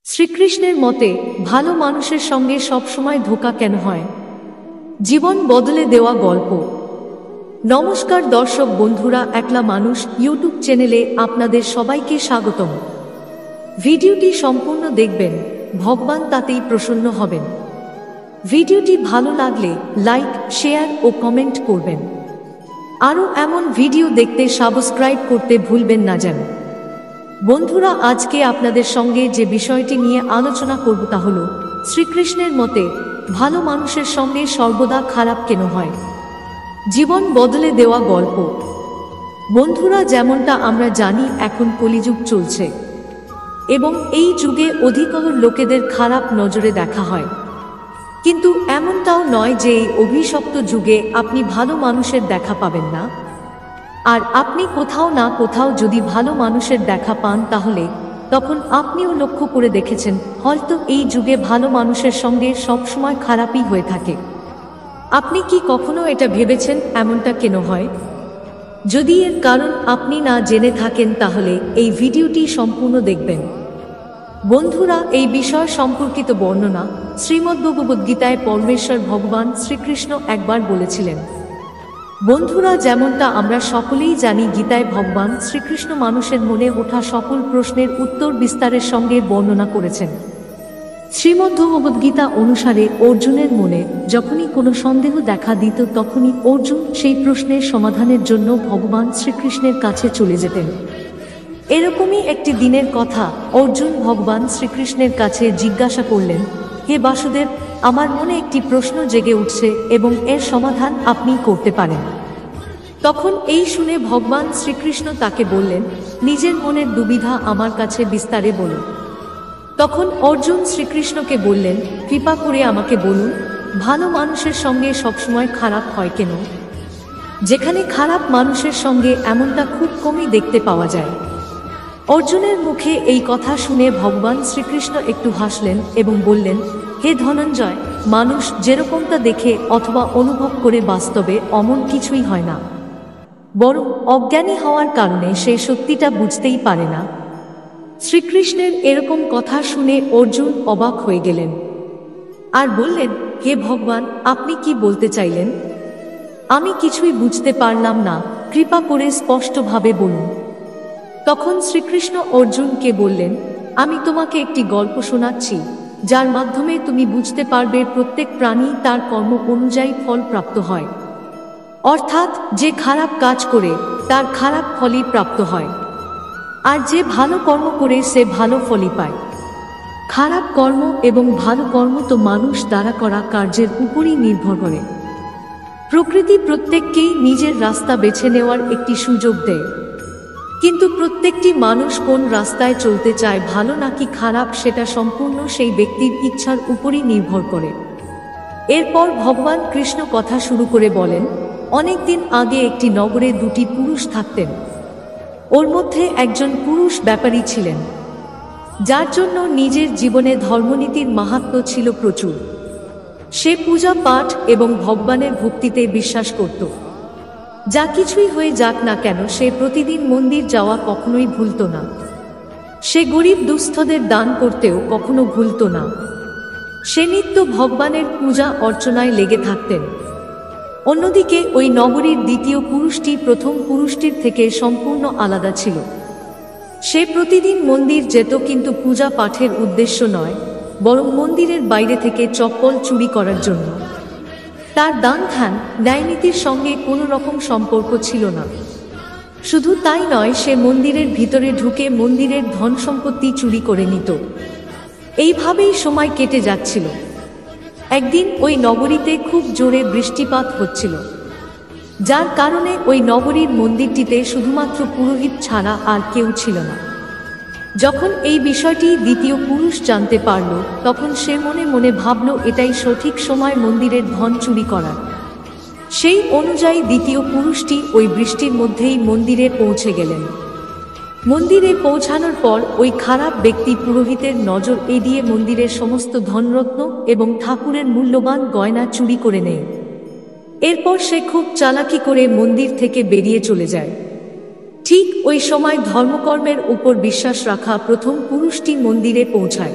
শ্রীকৃষ্ণের মতে ভালো মানুষের সঙ্গে সবসময় ধোঁকা কেন হয়? জীবন বদলে দেওয়া গল্প। নমস্কার দর্শক বন্ধুরা, একলা মানুষ ইউটিউব চ্যানেলে আপনাদের সবাইকে স্বাগতম। ভিডিওটি সম্পূর্ণ দেখবেন, ভগবান তাতেই প্রসন্ন হবেন। ভিডিওটি ভালো লাগলে লাইক, শেয়ার ও কমেন্ট করবেন। আরও এমন ভিডিও দেখতে সাবস্ক্রাইব করতে ভুলবেন না যেন। বন্ধুরা, আজকে আপনাদের সঙ্গে যে বিষয়টি নিয়ে আলোচনা করব তা হল শ্রীকৃষ্ণের মতে ভালো মানুষের সঙ্গে সর্বদা খারাপ কেন হয়। জীবন বদলে দেওয়া গল্প। বন্ধুরা, যেমনটা আমরা জানি এখন কলিযুগ চলছে এবং এই যুগে অধিকতর লোকেদের খারাপ নজরে দেখা হয়, কিন্তু এমনটাও নয় যে এই অভিশপ্ত যুগে আপনি ভালো মানুষের দেখা পাবেন না। আর আপনি কোথাও না কোথাও যদি ভালো মানুষের দেখা পান তাহলে তখন আপনিও লক্ষ্য করে দেখেছেন হয়তো এই যুগে ভালো মানুষের সঙ্গে সবসময় খারাপই হয়ে থাকে। আপনি কি কখনো এটা ভেবেছেন এমনটা কেন হয়? যদি এর কারণ আপনি না জেনে থাকেন তাহলে এই ভিডিওটি সম্পূর্ণ দেখবেন। বন্ধুরা, এই বিষয় সম্পর্কিত বর্ণনা শ্রীমদ্ভগবদ্গীতায় পরমেশ্বর ভগবান শ্রীকৃষ্ণ একবার বলেছিলেন। বন্ধুরা, যেমনটা আমরা সকলেই জানি, গীতায় ভগবান শ্রীকৃষ্ণ মানুষের মনে ওঠা সকল প্রশ্নের উত্তর বিস্তারের সঙ্গে বর্ণনা করেছেন। শ্রীমদ্ভগবদ্গীতা অনুসারে অর্জুনের মনে যখনই কোনো সন্দেহ দেখা দিত তখনই অর্জুন সেই প্রশ্নের সমাধানের জন্য ভগবান শ্রীকৃষ্ণের কাছে চলে যেতেন। এরকমই একটি দিনের কথা, অর্জুন ভগবান শ্রীকৃষ্ণের কাছে জিজ্ঞাসা করলেন, হে বাসুদেব, আমার মনে একটি প্রশ্ন জেগে উঠছে এবং এর সমাধান আপনি করতে পারেন। তখন এই শুনে ভগবান শ্রীকৃষ্ণ তাকে বললেন, নিজের মনের দুবিধা আমার কাছে বিস্তারে বলুন। তখন অর্জুন শ্রীকৃষ্ণকে বললেন, কৃপা করে আমাকে বলুন, ভালো মানুষের সঙ্গে সবসময় খারাপ হয় কেন? যেখানে খারাপ মানুষের সঙ্গে এমনটা খুব কমই দেখতে পাওয়া যায়। অর্জুনের মুখে এই কথা শুনে ভগবান শ্রীকৃষ্ণ একটু হাসলেন এবং বললেন, হে ধনঞ্জয়, মানুষ যেরকমটা দেখে অথবা অনুভব করে বাস্তবে অমন কিছুই হয় না, বরং অজ্ঞানী হওয়ার কারণে সে সত্যিটা বুঝতেই পারে না। শ্রীকৃষ্ণের এরকম কথা শুনে অর্জুন অবাক হয়ে গেলেন আর বললেন, হে ভগবান, আপনি কি বলতে চাইলেন? আমি কিছুই বুঝতে পারলাম না, কৃপা করে স্পষ্টভাবে বলুন। তখন শ্রীকৃষ্ণ অর্জুনকে বললেন, আমি তোমাকে একটি গল্প শোনাচ্ছি যার মাধ্যমে তুমি বুঝতে পারবে প্রত্যেক প্রাণী তার কর্ম অনুযায়ী ফল প্রাপ্ত হয়। অর্থাৎ যে খারাপ কাজ করে তার খারাপ ফলই প্রাপ্ত হয়, আর যে ভালো কর্ম করে সে ভালো ফলই পায়। খারাপ কর্ম এবং ভালো কর্ম তো মানুষ দ্বারা করা কার্যের উপরই নির্ভর করে। প্রকৃতি প্রত্যেককেই নিজের রাস্তা বেছে নেওয়ার একটি সুযোগ দেয়, কিন্তু প্রত্যেকটি মানুষ কোন রাস্তায় চলতে চায়, ভালো নাকি খারাপ, সেটা সম্পূর্ণ সেই ব্যক্তির ইচ্ছার উপরই নির্ভর করে। এরপর ভগবান কৃষ্ণ কথা শুরু করে বলেন, অনেকদিন আগে একটি নগরে দুটি পুরুষ থাকতেন। ওর মধ্যে একজন পুরুষ ব্যাপারী ছিলেন, যার জন্য নিজের জীবনে ধর্মনীতির মাহাত্ম্য ছিল প্রচুর। সে পূজা পাঠ এবং ভগবানের ভক্তিতে বিশ্বাস করত। যা কিছুই হয়ে যাক না কেন সে প্রতিদিন মন্দির যাওয়া কখনোই ভুলত না। সে গরিব দুস্থদের দান করতেও কখনো ভুলত না। সে নিত্য ভগবানের পূজা অর্চনায় লেগে থাকতেন। অন্যদিকে ওই নগরীর দ্বিতীয় পুরুষটি প্রথম পুরুষটির থেকে সম্পূর্ণ আলাদা ছিল। সে প্রতিদিন মন্দির যেত, কিন্তু পূজা পাঠের উদ্দেশ্য নয়, বরং মন্দিরের বাইরে থেকে চপ্পল চুরি করার জন্য। তার দান ধ্যান ন্যায়নীতির সঙ্গে কোনো রকম সম্পর্ক ছিল না। শুধু তাই নয়, সে মন্দিরের ভিতরে ঢুকে মন্দিরের ধন সম্পত্তি চুরি করে নিত। এইভাবেই সময় কেটে যাচ্ছিল। একদিন ওই নগরীতে খুব জোরে বৃষ্টিপাত হচ্ছিল, যার কারণে ওই নগরীর মন্দিরটিতে শুধুমাত্র পুরোহিত ছাড়া আর কেউ ছিল না। যখন এই বিষয়টি দ্বিতীয় পুরুষ জানতে পারল, তখন সে মনে মনে ভাবল এটাই সঠিক সময় মন্দিরের ধন চুরি করার। সেই অনুযায়ী দ্বিতীয় পুরুষটি ওই বৃষ্টির মধ্যেই মন্দিরে পৌঁছে গেলেন। মন্দিরে পৌঁছানোর পর ওই খারাপ ব্যক্তি পুরোহিতের নজর এড়িয়ে মন্দিরের সমস্ত ধনরত্ন এবং ঠাকুরের মূল্যবান গয়না চুরি করে নেয়। এরপর সে খুব চালাকি করে মন্দির থেকে বেরিয়ে চলে যায়। ঠিক ওই সময় ধর্মকর্মের উপর বিশ্বাস রাখা প্রথম পুরুষটি মন্দিরে পৌঁছায়।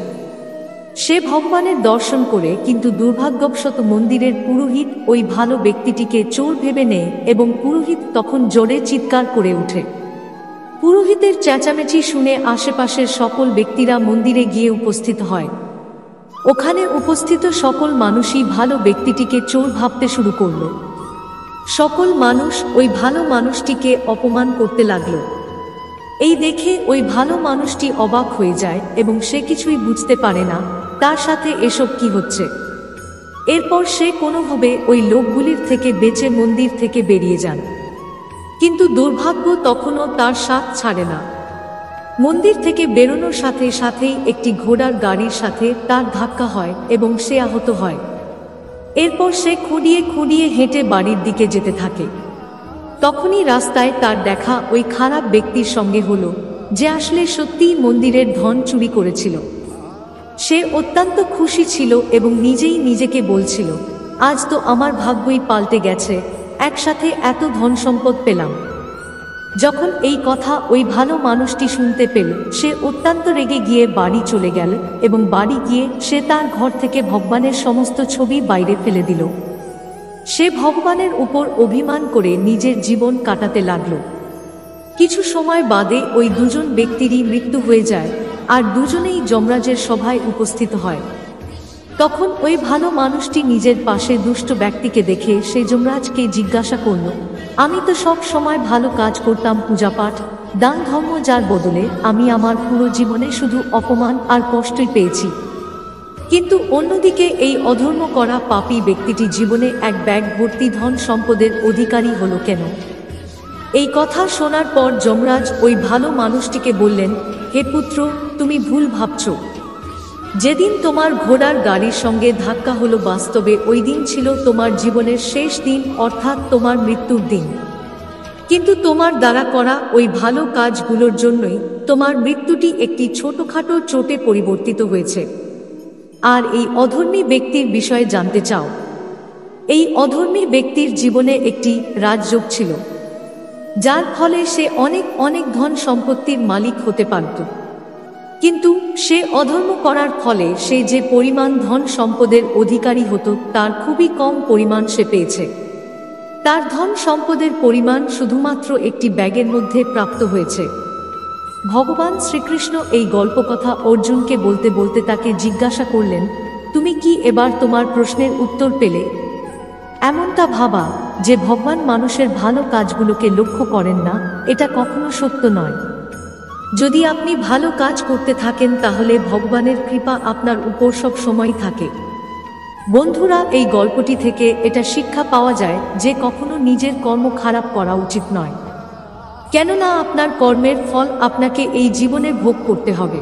সে ভগবানের দর্শন করে, কিন্তু দুর্ভাগ্যবশত মন্দিরের পুরোহিত ওই ভালো ব্যক্তিটিকে চোর ভেবে নেয় এবং পুরোহিত তখন জোরে চিৎকার করে ওঠে। পুরোহিতের চেঁচামেচি শুনে আশেপাশের সকল ব্যক্তিরা মন্দিরে গিয়ে উপস্থিত হয়। ওখানে উপস্থিত সকল মানুষই ভালো ব্যক্তিটিকে চোর ভাবতে শুরু করল। সকল মানুষ ওই ভালো মানুষটিকে অপমান করতে লাগল। এই দেখে ওই ভালো মানুষটি অবাক হয়ে যায় এবং সে কিছুই বুঝতে পারে না তার সাথে এসব কি হচ্ছে। এরপর সে কোনোভাবে ওই লোকগুলির থেকে বেঁচে মন্দির থেকে বেরিয়ে যান, কিন্তু দুর্ভাগ্য তখনও তার সাথ ছাড়ে না। মন্দির থেকে বেরোনোর সাথে সাথেই একটি ঘোড়ার গাড়ির সাথে তার ধাক্কা হয় এবং সে আহত হয়। এরপর সে খুঁড়িয়ে খুঁড়িয়ে হেঁটে বাড়ির দিকে যেতে থাকে। তখনই রাস্তায় তার দেখা ওই খারাপ ব্যক্তির সঙ্গে হলো, যে আসলে সত্যিই মন্দিরের ধন চুরি করেছিল। সে অত্যন্ত খুশি ছিল এবং নিজেই নিজেকে বলছিল, আজ তো আমার ভাগ্যই পাল্টে গেছে, একসাথে এত ধন সম্পদ পেলাম। যখন এই কথা ওই ভালো মানুষটি শুনতে পেল, সে অত্যন্ত রেগে গিয়ে বাড়ি চলে গেল এবং বাড়ি গিয়ে সে তার ঘর থেকে ভগবানের সমস্ত ছবি বাইরে ফেলে দিল। সে ভগবানের উপর অভিমান করে নিজের জীবন কাটাতে লাগল। কিছু সময় বাদে ওই দুজন ব্যক্তিরই মৃত্যু হয়ে যায়, আর দুজনেই যমরাজের সভায় উপস্থিত হয়। তখন ওই ভালো মানুষটি নিজের পাশে দুষ্ট ব্যক্তিকে দেখে সে যমরাজকে জিজ্ঞাসা করল, আমি তো সব সময় ভালো কাজ করতাম, পূজাপাঠ দান ধর্ম, যার বদলে আমি আমার পুরো জীবনে শুধু অপমান আর কষ্টই পেয়েছি। কিন্তু অন্যদিকে এই অধর্ম করা পাপী ব্যক্তিটি জীবনে এক ব্যাগ ভর্তি ধন সম্পদের অধিকারী হলো কেন? এই কথা শোনার পর যমরাজ ওই ভালো মানুষটিকে বললেন, হে পুত্র, তুমি ভুল ভাবছ। যেদিন তোমার ঘোড়ার গাড়ির সঙ্গে ধাক্কা হলো, বাস্তবে ওই দিন ছিল তোমার জীবনের শেষ দিন, অর্থাৎ তোমার মৃত্যুর দিন। কিন্তু তোমার দ্বারা করা ওই ভালো কাজগুলোর জন্যই তোমার মৃত্যুটি একটি ছোটখাটো চোটে পরিবর্তিত হয়েছে। আর এই অধর্মী ব্যক্তির বিষয়ে জানতে চাও? এই অধর্মী ব্যক্তির জীবনে একটি রাজযোগ ছিল, যার ফলে সে অনেক অনেক ধন সম্পত্তির মালিক হতে পারত। কিন্তু সে অধর্ম করার ফলে সে যে পরিমাণ ধন সম্পদের অধিকারী হতো, তার খুবই কম পরিমাণ সে পেয়েছে। তার ধন সম্পদের পরিমাণ শুধুমাত্র একটি ব্যাগের মধ্যে প্রাপ্ত হয়েছে। ভগবান শ্রীকৃষ্ণ এই গল্পকথা অর্জুনকে বলতে বলতে তাকে জিজ্ঞাসা করলেন, তুমি কি এবার তোমার প্রশ্নের উত্তর পেলে? এমনটা ভাবা যে ভগবান মানুষের ভালো কাজগুলোকে লক্ষ্য করেন না, এটা কখনো সত্য নয়। যদি আপনি ভালো কাজ করতে থাকেন, তাহলে ভগবানের কৃপা আপনার উপর সব সময় থাকে। বন্ধুরা, এই গল্পটি থেকে এটা শিক্ষা পাওয়া যায় যে কখনো নিজের কর্ম খারাপ করা উচিত নয়, কেননা আপনার কর্মের ফল আপনাকে এই জীবনে ভোগ করতে হবে।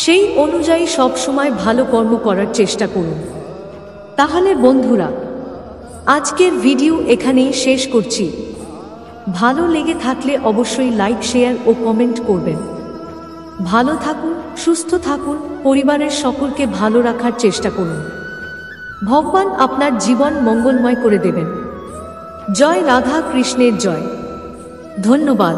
সেই অনুযায়ী সব সময় ভালো কর্ম করার চেষ্টা করুন। তাহলে বন্ধুরা, আজকের ভিডিও এখানেই শেষ করছি। ভালো লেগে থাকলে অবশ্যই লাইক, শেয়ার ও কমেন্ট করবেন। ভালো থাকুন, সুস্থ থাকুন, পরিবারের সকলকে ভালো রাখার চেষ্টা করুন। ভগবান আপনার জীবন মঙ্গলময় করে দেবেন। জয় রাধা কৃষ্ণের জয়। ধন্যবাদ।